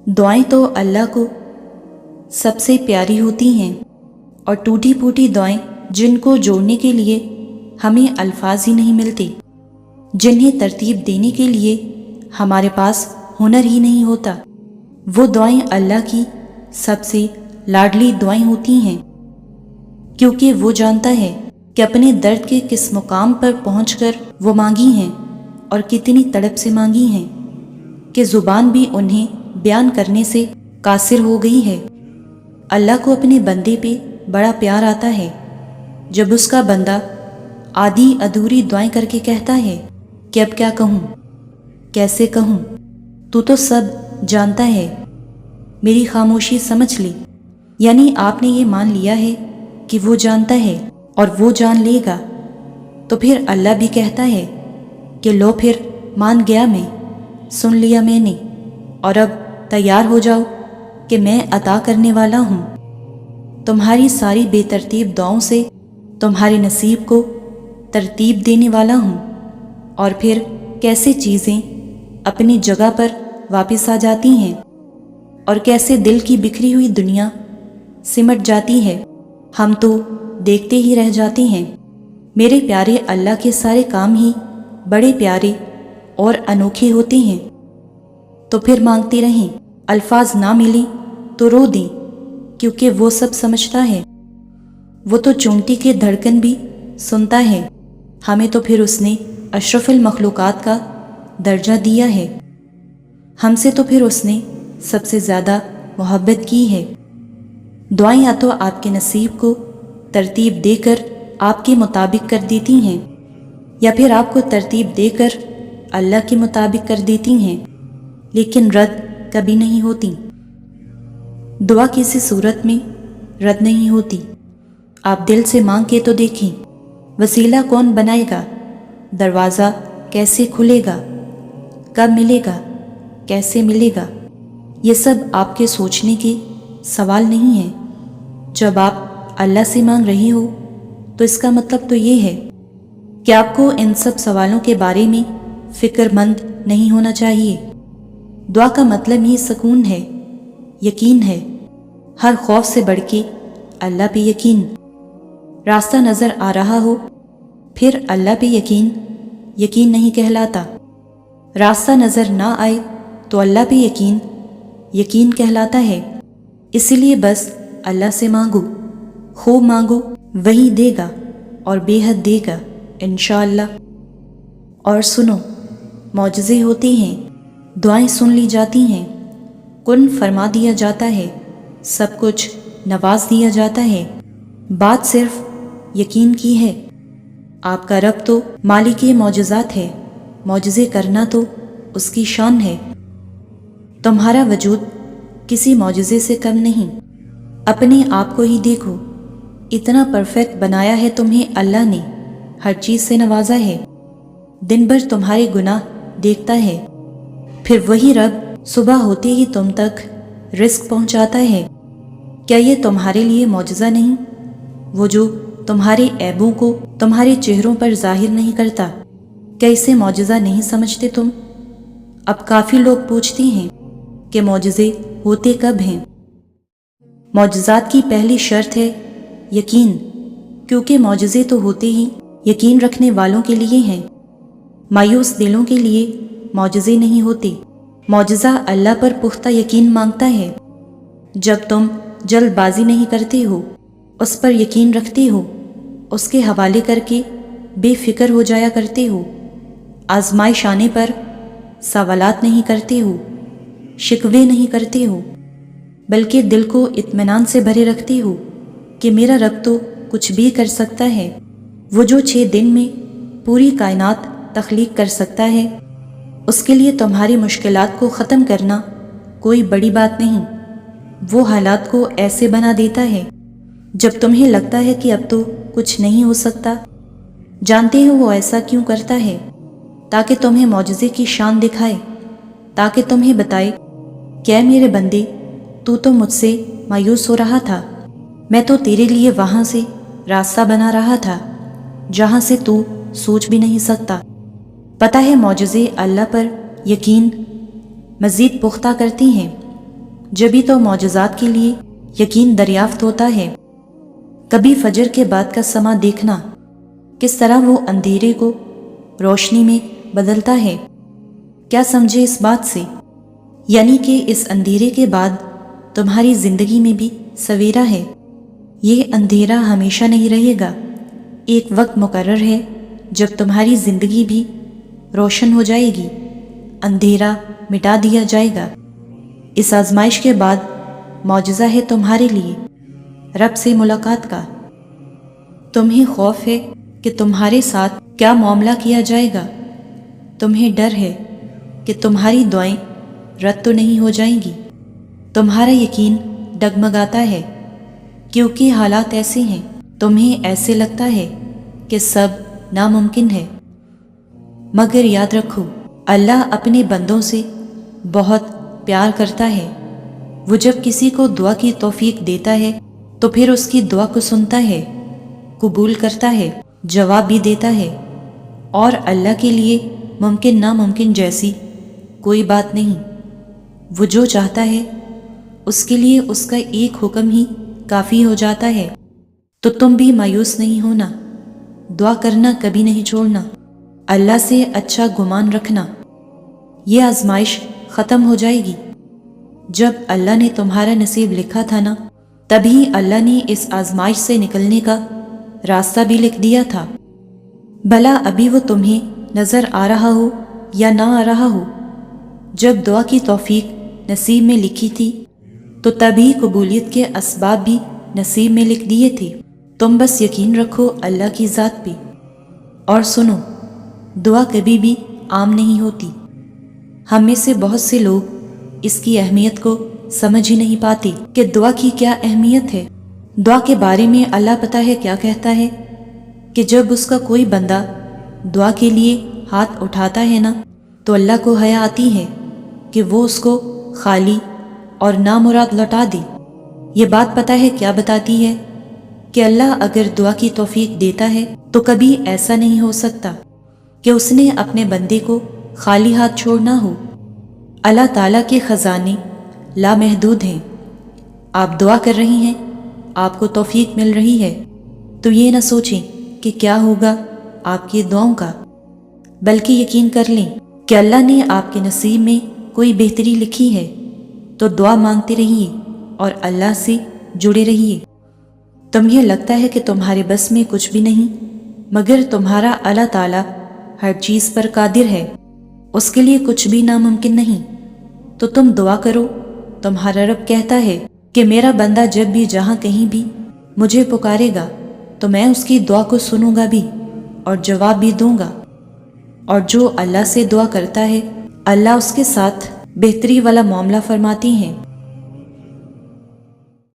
दुआएं तो अल्लाह को सबसे प्यारी होती हैं और टूटी फूटी दुआएं जिनको जोड़ने के लिए हमें अल्फाज ही नहीं मिलते, जिन्हें तरतीब देने के लिए हमारे पास हुनर ही नहीं होता, वो दुआएं अल्लाह की सबसे लाडली दुआएं होती हैं, क्योंकि वो जानता है कि अपने दर्द के किस मुकाम पर पहुंचकर वो मांगी हैं और कितनी तड़प से मांगी हैं कि ज़ुबान भी उन्हें बयान करने से कासिर हो गई है। अल्लाह को अपने बंदे पे बड़ा प्यार आता है जब उसका बंदा आधी अधूरी दुआएं करके कहता है कि अब क्या कहूँ, कैसे कहूँ, तू तो सब जानता है, मेरी खामोशी समझ ले। यानी आपने ये मान लिया है कि वो जानता है और वो जान लेगा, तो फिर अल्लाह भी कहता है कि लो फिर मान गया मैं, सुन लिया मैंने, और अब तैयार हो जाओ कि मैं अता करने वाला हूँ। तुम्हारी सारी बेतरतीब दुआओं से तुम्हारे नसीब को तरतीब देने वाला हूँ। और फिर कैसे चीज़ें अपनी जगह पर वापस आ जाती हैं और कैसे दिल की बिखरी हुई दुनिया सिमट जाती है, हम तो देखते ही रह जाते हैं। मेरे प्यारे अल्लाह के सारे काम ही बड़े प्यारे और अनोखे होते हैं। तो फिर मांगते रहें, अल्फाज ना मिले तो रो दें, क्योंकि वो सब समझता है। वो तो चोंटी के धड़कन भी सुनता है। हमें तो फिर उसने अशरफुल मखलूकात का दर्जा दिया है, हमसे तो फिर उसने सबसे ज़्यादा मोहब्बत की है। दुआएं या तो आपके नसीब को तरतीब देकर आपके मुताबिक कर देती हैं, या फिर आपको तरतीब देकर अल्लाह के मुताबिक कर देती हैं, लेकिन रद्द कभी नहीं होती। दुआ किसी सूरत में रद्द नहीं होती। आप दिल से मांग के तो देखें, वसीला कौन बनाएगा, दरवाज़ा कैसे खुलेगा, कब मिलेगा, कैसे मिलेगा, ये सब आपके सोचने के सवाल नहीं हैं। जब आप अल्लाह से मांग रहे हो तो इसका मतलब तो ये है कि आपको इन सब सवालों के बारे में फ़िक्रमंद नहीं होना चाहिए। दुआ का मतलब ही सुकून है, यकीन है, हर खौफ से बढ़ के अल्लाह पे यकीन। रास्ता नज़र आ रहा हो फिर अल्लाह पे यकीन यकीन नहीं कहलाता। रास्ता नज़र ना आए तो अल्लाह पे यकीन यकीन कहलाता है। इसलिए बस अल्लाह से मांगो, खूब मांगो, वही देगा और बेहद देगा इंशाअल्लाह। और सुनो, मौजज़े होते हैं, दुआएं सुन ली जाती हैं, कुन फरमा दिया जाता है, सब कुछ नवाज दिया जाता है। बात सिर्फ यकीन की है। आपका रब तो मालिके मौजज़ात है, मौजज़े करना तो उसकी शान है। तुम्हारा वजूद किसी मौजज़े से कम नहीं। अपने आप को ही देखो, इतना परफेक्ट बनाया है तुम्हें अल्लाह ने, हर चीज़ से नवाजा है। दिन भर तुम्हारे गुनाह देखता है, फिर वही रब सुबह होते ही तुम तक रिस्क पहुंचाता है। क्या ये तुम्हारे लिए मौजज़ा नहीं, वो जो तुम्हारे ऐबों को तुम्हारे चेहरों पर जाहिर नहीं करता? क्या इसे मौजज़ा नहीं समझते तुम? अब काफ़ी लोग पूछते हैं कि मौजज़े होते कब हैं। मौजज़ात की पहली शर्त है यकीन, क्योंकि मौजज़े तो होते ही यकीन रखने वालों के लिए हैं। मायूस दिलों के लिए मौजज़े नहीं होते। मौजज़ा अल्लाह पर पुख्ता यकीन मांगता है। जब तुम जल्दबाजी नहीं करते हो, उस पर यकीन रखते हो, उसके हवाले करके बेफिक्र हो जाया करते हो, आजमाइश आने पर सवालात नहीं करते हो, शिकवे नहीं करते हो, बल्कि दिल को इत्मीनान से भरे रखते हो कि मेरा रब तो कुछ भी कर सकता है। वो जो 6 दिन में पूरी कायनात तख्लीक कर सकता है, उसके लिए तुम्हारी मुश्किलात को ख़त्म करना कोई बड़ी बात नहीं। वो हालात को ऐसे बना देता है जब तुम्हें लगता है कि अब तो कुछ नहीं हो सकता। जानते हो वो ऐसा क्यों करता है? ताकि तुम्हें मौजज़े की शान दिखाए, ताकि तुम्हें बताए, क्या मेरे बंदे, तू तो मुझसे मायूस हो रहा था, मैं तो तेरे लिए वहाँ से रास्ता बना रहा था जहाँ से तू सोच भी नहीं सकता। पता है मौजज़े अल्लाह पर यकीन मज़ीद पुख्ता करती हैं। جبھی تو معجزات کے لیے یقین دریافت ہوتا ہے۔ کبھی فجر کے بعد کا سما دیکھنا، کس طرح وہ اندھیرے کو روشنی میں بدلتا ہے۔ کیا سمجھے اس بات سے؟ یعنی کہ اس اندھیرے کے بعد تمہاری زندگی میں بھی سویرا ہے۔ یہ اندھیرا ہمیشہ نہیں رہے گا، ایک وقت مقرر ہے جب تمہاری زندگی بھی روشن ہو جائے گی، اندھیرا مٹا دیا جائے گا۔ اس آزمائش کے بعد معجزہ ہے تمہارے لیے رب سے ملاقات کا۔ تمہیں خوف ہے کہ تمہارے ساتھ کیا معاملہ کیا جائے گا، تمہیں ڈر ہے کہ تمہاری دعائیں رد تو نہیں ہو جائیں گی، تمہارا یقین ڈگمگاتا ہے کیونکہ حالات ایسے ہیں، تمہیں ایسے لگتا ہے کہ سب ناممکن ہے۔ مگر یاد رکھو، اللہ اپنے بندوں سے بہت پیار کرتا ہے۔ وہ جب کسی کو دعا کی توفیق دیتا ہے تو پھر اس کی دعا کو سنتا ہے، قبول کرتا ہے، جواب بھی دیتا ہے، اور اللہ کے لیے ممکن ناممکن جیسی کوئی بات نہیں۔ وہ جو چاہتا ہے اس کے لیے اس کا ایک حکم ہی کافی ہو جاتا ہے۔ تو تم بھی مایوس نہیں ہونا، دعا کرنا کبھی نہیں چھوڑنا، اللہ سے اچھا گمان رکھنا۔ یہ آزمائش ختم ہو جائے گی۔ جب اللہ نے تمہارا نصیب لکھا تھا نا، تبھی اللہ نے اس آزمائش سے نکلنے کا راستہ بھی لکھ دیا تھا۔ بھلا ابھی وہ تمہیں نظر آ رہا ہو یا نہ آ رہا ہو، جب دعا کی توفیق نصیب میں لکھی تھی تو تبھی قبولیت کے اسباب بھی نصیب میں لکھ دیے تھے۔ تم بس یقین رکھو اللہ کی ذات پہ، اور سنو، دعا کبھی بھی عام نہیں ہوتی۔ ہم میں سے بہت سے لوگ اس کی اہمیت کو سمجھ ہی نہیں پاتے کہ دعا کی کیا اہمیت ہے۔ دعا کے بارے میں اللہ پتہ ہے کیا کہتا ہے کہ جب اس کا کوئی بندہ دعا کے لیے ہاتھ اٹھاتا ہے نا، تو اللہ کو حیا آتی ہے کہ وہ اس کو خالی اور نامراد لوٹا دے۔ یہ بات پتہ ہے کیا بتاتی ہے کہ اللہ اگر دعا کی توفیق دیتا ہے تو کبھی ایسا نہیں ہو سکتا کہ اس نے اپنے بندے کو خالی ہاتھ چھوڑنا ہو۔ اللہ تعالیٰ کے خزانے لامحدود ہیں۔ آپ دعا کر رہی ہیں، آپ کو توفیق مل رہی ہے، تو یہ نہ سوچیں کہ کیا ہوگا آپ کی دعاؤں کا، بلکہ یقین کر لیں کہ اللہ نے آپ کے نصیب میں کوئی بہتری لکھی ہے۔ تو دعا مانگتے رہیے اور اللہ سے جڑے رہیے۔ تمہیں لگتا ہے کہ تمہارے بس میں کچھ بھی نہیں، مگر تمہارا اللہ تعالیٰ ہر چیز پر قادر ہے، اس کے لیے کچھ بھی ناممکن نہیں۔ تو تم دعا کرو۔ تمہارا رب کہتا ہے کہ میرا بندہ جب بھی جہاں کہیں بھی مجھے پکارے گا تو میں اس کی دعا کو سنوں گا بھی اور جواب بھی دوں گا۔ اور جو اللہ سے دعا کرتا ہے، اللہ اس کے ساتھ بہتری والا معاملہ فرماتی ہیں۔